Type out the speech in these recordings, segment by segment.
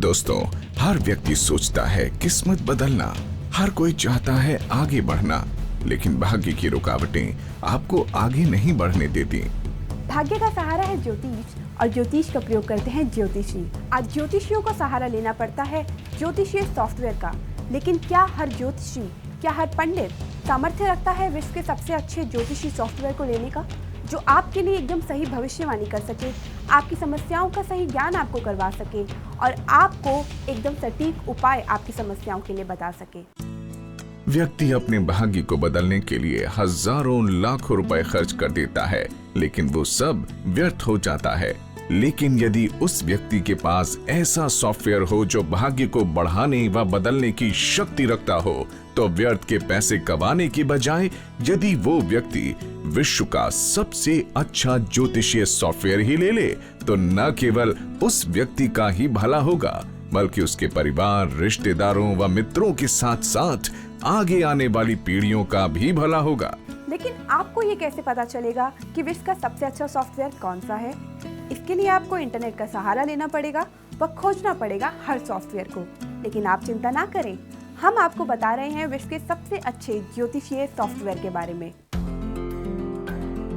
दोस्तों, हर व्यक्ति सोचता है किस्मत बदलना, हर कोई चाहता है आगे बढ़ना, लेकिन भाग्य की रुकावटें आपको आगे नहीं बढ़ने देती। भाग्य का सहारा है ज्योतिष और ज्योतिष का प्रयोग करते हैं ज्योतिषी। आज ज्योतिषियों का सहारा लेना पड़ता है ज्योतिषीय सॉफ्टवेयर का, लेकिन क्या हर ज्योतिषी, क्या हर पंडित सामर्थ्य रखता है विश्व के सबसे अच्छे ज्योतिषी सॉफ्टवेयर को लेने का, जो आपके लिए एकदम सही भविष्यवाणी कर सके, आपकी समस्याओं का सही ज्ञान आपको करवा सके और आपको एकदम सटीक उपाय आपकी समस्याओं के लिए बता सके। व्यक्ति अपने भाग्य को बदलने के लिए हजारों लाखों रुपए खर्च कर देता है, लेकिन वो सब व्यर्थ हो जाता है। लेकिन यदि उस व्यक्ति के पास ऐसा सॉफ्टवेयर हो जो भाग्य को बढ़ाने व बदलने की शक्ति रखता हो, तो व्यर्थ के पैसे कमाने की बजाय यदि वो व्यक्ति विश्व का सबसे अच्छा ज्योतिषीय सॉफ्टवेयर ही ले ले, तो न केवल उस व्यक्ति का ही भला होगा, बल्कि उसके परिवार, रिश्तेदारों व मित्रों के साथ साथ आगे आने वाली पीढ़ियों का भी भला होगा। लेकिन आपको ये कैसे पता चलेगा कि विश्व का सबसे अच्छा सॉफ्टवेयर कौन सा है? इसके लिए आपको इंटरनेट का सहारा लेना पड़ेगा व खोजना पड़ेगा हर सॉफ्टवेयर को। लेकिन आप चिंता ना करें, हम आपको बता रहे हैं विश्व के सबसे अच्छे ज्योतिषीय सॉफ्टवेयर के बारे में।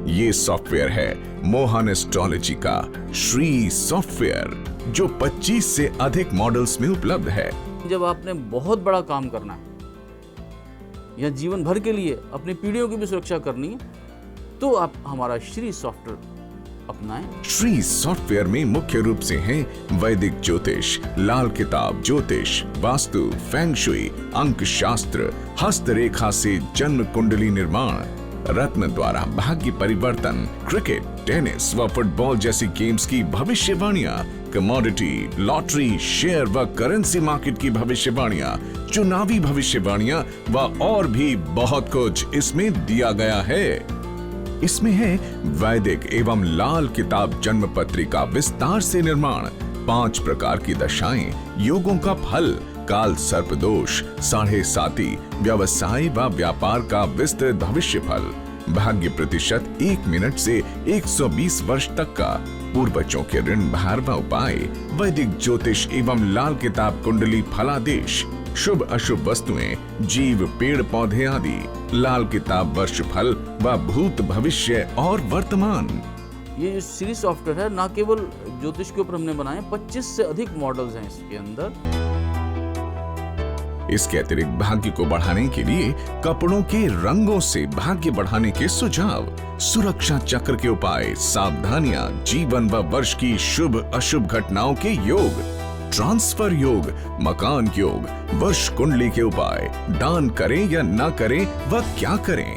ये सॉफ्टवेयर है मोहन एस्ट्रोलॉजी का श्री सॉफ्टवेयर, जो 25 से अधिक मॉडल्स में उपलब्ध है। जब आपने बहुत बड़ा काम करना है या जीवन भर के लिए अपनी पीढ़ियों की भी सुरक्षा करनी है, तो आप हमारा श्री सॉफ्टवेयर अपनाएं। श्री सॉफ्टवेयर में मुख्य रूप से हैं वैदिक ज्योतिष, लाल किताब ज्योतिष, वास्तु, फेंग शुई, अंक शास्त्र, हस्तरेखा से जन्म कुंडली निर्माण, रत्न द्वारा भाग्य परिवर्तन, क्रिकेट, टेनिस व फुटबॉल जैसी गेम्स की भविष्यवाणियां, कमोडिटी, लॉटरी, शेयर व करेंसी मार्केट की भविष्यवाणियां, चुनावी भविष्यवाणियां व और भी बहुत कुछ इसमें दिया गया है। इसमें है वैदिक एवं लाल किताब जन्म पत्रिका विस्तार से निर्माण, 5 प्रकार की दशाएं, योगों का फल, काल सर्प दोष, 7.5 व्यवसाय व व्यापार का विस्तृत भविष्य फल, भाग्य प्रतिशत 1 मिनट से 120 वर्ष तक का, पूर्वजों के ऋण भार व उपाय, वैदिक ज्योतिष एवं लाल किताब कुंडली फलादेश, शुभ अशुभ वस्तुएं, जीव, पेड़ पौधे आदि, लाल किताब वर्ष फल व भूत भविष्य और वर्तमान। ये जो श्री सॉफ्टवेयर है, ना केवल ज्योतिष के ऊपर हमने बनाए, 25 से अधिक मॉडल्स हैं इसके अंदर। इसके अतिरिक्त भाग्य को बढ़ाने के लिए कपड़ों के रंगों से भाग्य बढ़ाने के सुझाव, सुरक्षा चक्र के उपाय, सावधानियां, जीवन व वर्ष की शुभ अशुभ घटनाओं के योग, ट्रांसफर योग, मकान योग, वर्ष कुंडली के उपाय, दान करें या न करें व क्या करें,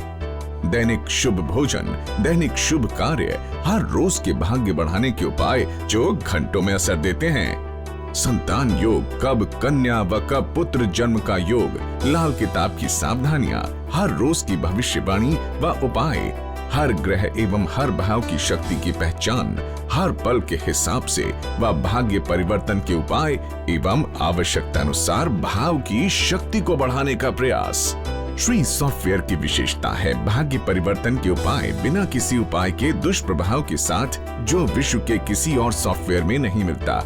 दैनिक शुभ भोजन, दैनिक शुभ कार्य, हर रोज के भाग्य बढ़ाने के उपाय जो घंटों में असर देते हैं, संतान योग, कब कन्या व कब पुत्र जन्म का योग, लाल किताब की सावधानियां, हर रोज की भविष्यवाणी व उपाय, हर ग्रह एवं हर भाव की शक्ति की पहचान, हर पल के हिसाब से व भाग्य परिवर्तन के उपाय एवं आवश्यकता अनुसार भाव की शक्ति को बढ़ाने का प्रयास। श्री सॉफ्टवेयर की विशेषता है भाग्य परिवर्तन के उपाय बिना किसी उपाय के दुष्प्रभाव के साथ, जो विश्व के किसी और सॉफ्टवेयर में नहीं मिलता।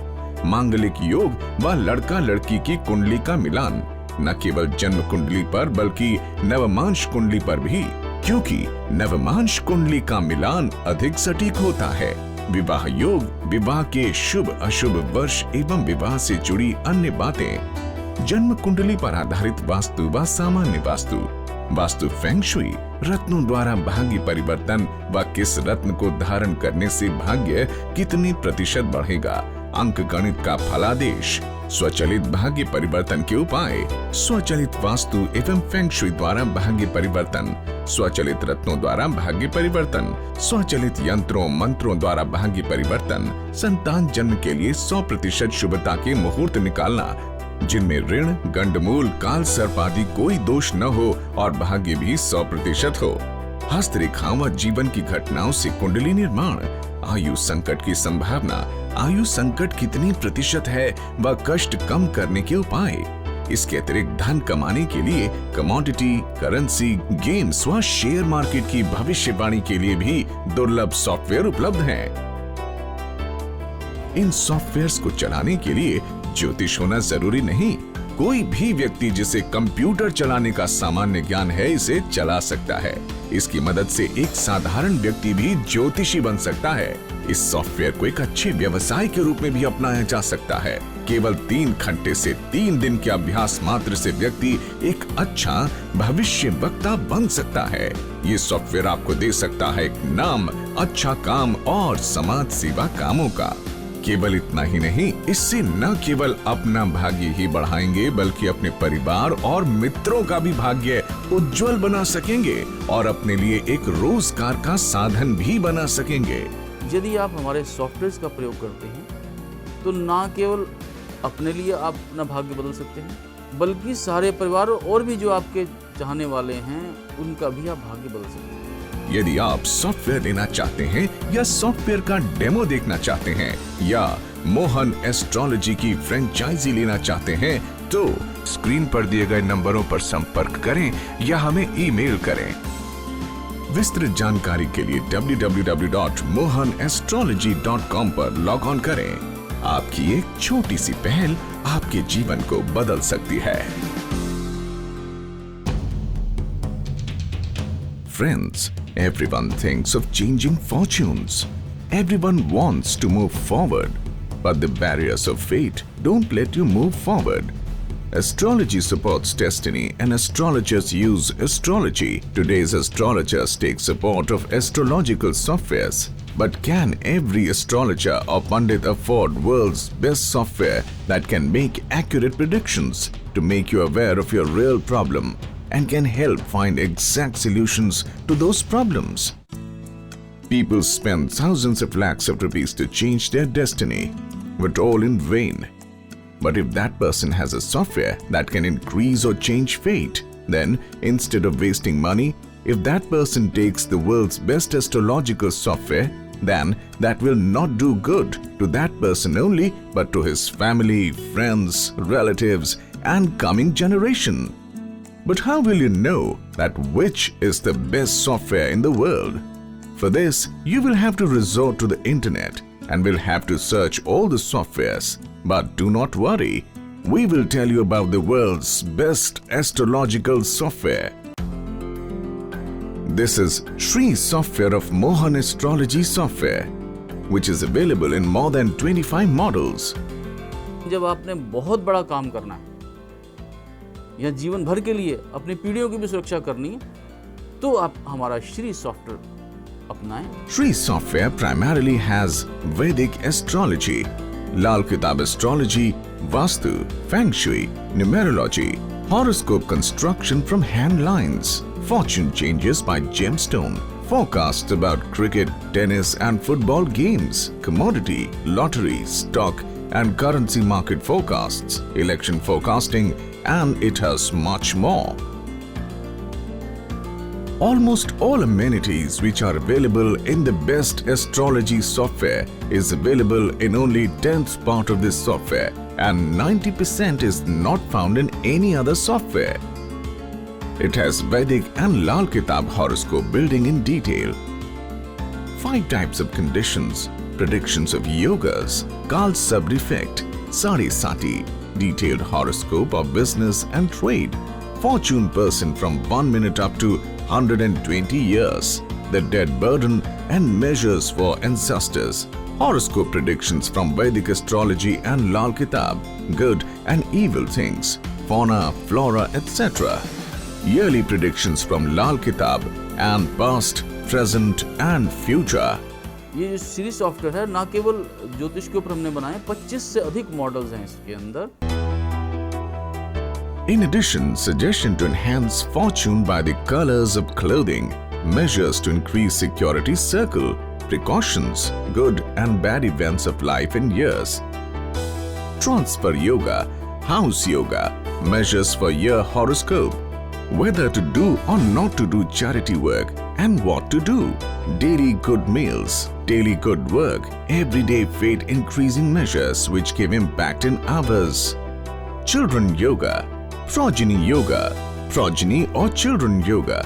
मांगलिक योग व लड़का लड़की की कुंडली का मिलान, न केवल जन्म कुंडली पर बल्कि नवमांश कुंडली पर भी, क्योंकि नवमांश कुंडली का मिलान अधिक सटीक होता है। विवाह योग, विवाह के शुभ अशुभ वर्ष एवं विवाह से जुड़ी अन्य बातें, जन्म कुंडली पर आधारित वास्तु व सामान्य वास्तु, वास्तु फेंग शुई, रत्नों द्वारा भाग्य परिवर्तन व किस रत्न को धारण करने से भाग्य कितने प्रतिशत बढ़ेगा, अंक गणित का फलादेश, स्वचलित भाग्य परिवर्तन के उपाय, स्वचलित वास्तु एवं फेंग शुई द्वारा भाग्य परिवर्तन, स्वचलित रत्नों द्वारा भाग्य परिवर्तन, स्वचलित यंत्रों मंत्रों द्वारा भाग्य परिवर्तन, संतान जन्म के लिए 100% शुभता के मुहूर्त निकालना, जिनमें ऋण, गंडमूल, काल सर्प आदि कोई दोष न हो और भाग्य भी 100% हो, हस्तरेखाओं व जीवन की घटनाओं से कुंडली निर्माण, आयु संकट की संभावना, आयु संकट कितनी प्रतिशत है व कष्ट कम करने के उपाय। इसके अतिरिक्त धन कमाने के लिए कमोडिटी, करेंसी, गेम्स व शेयर मार्केट की भविष्यवाणी के लिए भी दुर्लभ सॉफ्टवेयर उपलब्ध हैं। इन सॉफ्टवेयर्स को चलाने के लिए ज्योतिष होना जरूरी नहीं। कोई भी व्यक्ति जिसे कंप्यूटर चलाने का सामान्य ज्ञान है इसे चला सकता है। इसकी मदद से एक साधारण व्यक्ति भी ज्योतिषी बन सकता है। इस सॉफ्टवेयर को एक अच्छे व्यवसाय के रूप में भी अपनाया जा सकता है। केवल 3 घंटे से 3 दिन के अभ्यास मात्र से व्यक्ति एक अच्छा भविष्य वक्ता बन सकता है। ये सॉफ्टवेयर आपको दे सकता है एक नाम, अच्छा काम और समाज सेवा कामों का। केवल इतना ही नहीं, इससे न केवल अपना भाग्य ही बढ़ाएंगे बल्कि अपने परिवार और मित्रों का भी भाग्य उज्जवल बना सकेंगे और अपने लिए एक रोजगार का साधन भी बना सकेंगे। यदि आप हमारे सॉफ्टवेयर का प्रयोग करते हैं तो ना केवल अपने लिए आप अपना भाग्य बदल सकते हैं बल्कि सारे परिवार और भी जो आपके चाहने वाले हैं उनका भी आप भाग्य बदल सकते हैं। यदि आप सॉफ्टवेयर लेना चाहते हैं या सॉफ्टवेयर का डेमो देखना चाहते हैं या मोहन एस्ट्रोलॉजी की फ्रेंचाइजी लेना चाहते हैं तो स्क्रीन पर दिए गए नंबरों पर संपर्क करें या हमें ईमेल करें। विस्तृत जानकारी के लिए www.mohanestrology.com पर लॉग ऑन करें। आपकी एक छोटी सी पहल आपके जीवन को बदल सकती है। Friends, everyone thinks of changing fortunes. Everyone wants to move forward, but the barriers of fate don't let you move forward. Astrology supports destiny and astrologers use astrology. Today's astrologers take support of astrological softwares. But can every astrologer or pundit afford world's best software that can make accurate predictions to make you aware of your real problem and can help find exact solutions to those problems? People spend thousands of lakhs of rupees to change their destiny, but all in vain. But if that person has a software that can increase or change fate, then instead of wasting money, if that person takes the world's best astrological software, then that will not do good to that person only, but to his family, friends, relatives, and coming generation. But how will you know that which is the best software in the world? For this, you will have to resort to the internet and will have to search all the softwares. But do not worry, we will tell you about the world's best astrological software. This is Shri software of Mohan Astrology software, which is available in more than 25 models. जब आपने बहुत बड़ा काम करना है या जीवन भर के लिए अपनी पीढ़ियों की भी सुरक्षा करनी है तो आप हमारा श्री सॉफ्टवेयर अपनाएं। Shri software primarily has Vedic astrology, Lal Kitab astrology, Vastu, Feng Shui, numerology, horoscope construction from hand lines, fortune changes by gemstone, forecasts about cricket, tennis and football games, commodity, lottery, stock and currency market forecasts, election forecasting, and it has much more. Almost all amenities which are available in the best astrology software is available in only 10th part of this software, and 90% is not found in any other software. It has Vedic and Lal Kitab horoscope building in detail. 5 types of conditions, predictions of yogas, Kal Sab defect, Sari Sati, detailed horoscope of business and trade, fortune person from 1 minute up to 120 years, the dead burden and measures for ancestors, horoscope predictions from Vedic astrology and Lal Kitab, good and evil things, fauna, flora, etc. Yearly predictions from Lal Kitab and past, present and future. ये जो Shri software है ना केवल ज्योतिष के ऊपर हमने बनाए 25 से अधिक मॉडल्स हैं इसके अंदर। In addition, suggestion to enhance fortune by the colors of clothing, measures to increase security circle, precautions, good and bad events of life and years. Transfer yoga, house yoga, measures for year horoscope, whether to do or not to do charity work and what to do, daily good meals, daily good work, everyday fate increasing measures which give impact in hours. Children yoga, progeny or children yoga,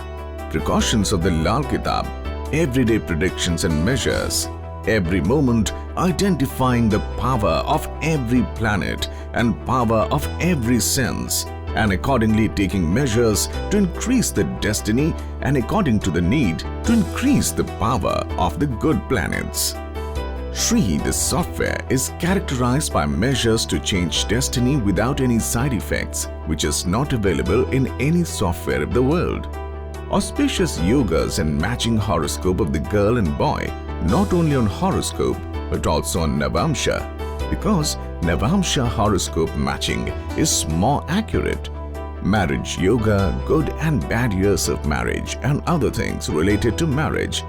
precautions of the Lal Kitab, everyday predictions and measures, every moment identifying the power of every planet and power of every sense, and accordingly taking measures to increase the destiny and according to the need to increase the power of the good planets. Shree, the software, is characterized by measures to change destiny without any side effects, which is not available in any software of the world. Auspicious yogas and matching horoscope of the girl and boy, not only on horoscope but also on Navamsha, because Navamsha horoscope matching is more accurate. Marriage yoga, good and bad years of marriage and other things related to marriage.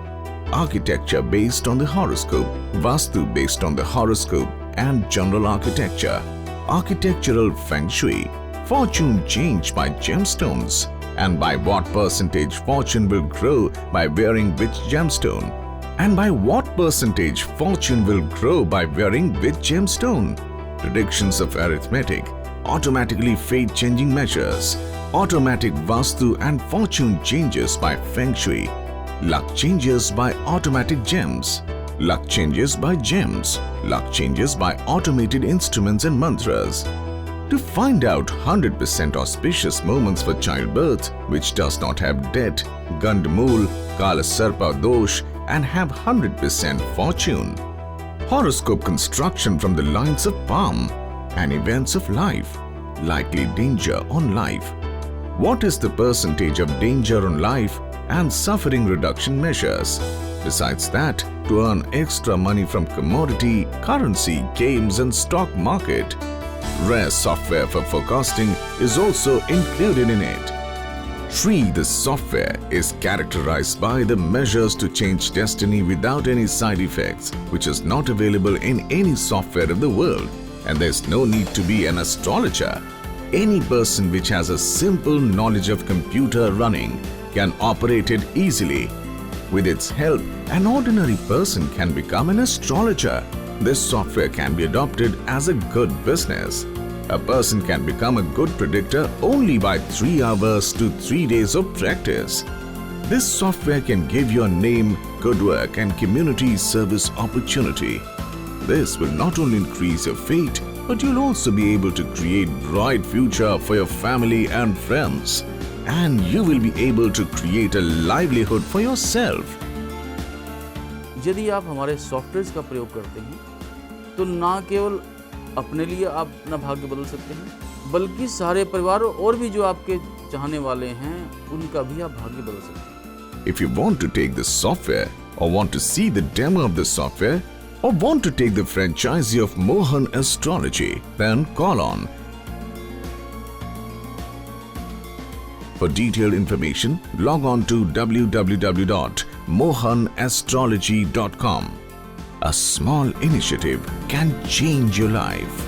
Architecture based on the horoscope, Vastu based on the horoscope and general architecture. Architectural feng shui, fortune changed by gemstones, and by what percentage fortune will grow by wearing which gemstone, and by what percentage fortune will grow by wearing which gemstone. Predictions of arithmetic, automatically fate changing measures, automatic Vastu and fortune changes by feng shui, luck changes by automatic gems, luck changes by gems, luck changes by automated instruments and mantras. To find out 100% auspicious moments for childbirth which does not have debt, Gandmul, Kala Sarpa Dosh and have 100% fortune. Horoscope construction from the lines of palm and events of life, likely danger on life. What is the percentage of danger on life and suffering reduction measures? Besides that, to earn extra money from commodity, currency, games and stock market. Rare software for forecasting is also included in it. Shree, the software, is characterized by the measures to change destiny without any side effects, which is not available in any software of the world, and there's no need to be an astrologer. Any person which has a simple knowledge of computer running can operate it easily. With its help, an ordinary person can become an astrologer. This software can be adopted as a good business. A person can become a good predictor only by 3 hours to 3 days of practice. This software can give your name, good work and community service opportunity. This will not only increase your fate, but you'll also be able to create bright future for your family and friends. And you will be able to create a livelihood for yourself. यदि आप हमारे softwares का प्रयोग करते हैं तो ना केवल अपने लिए आप अपना भाग्य बदल सकते हैं, बल्कि सारे परिवार और भी जो आपके चाहने वाले हैं उनका भी आप भाग्य बदल सकते हैं। If you want to take this software or want to see the demo of the software or want to take the franchisee of Mohan Astrology, then call on. For detailed information, log on to www.mohanastrology.com. A small initiative can change your life.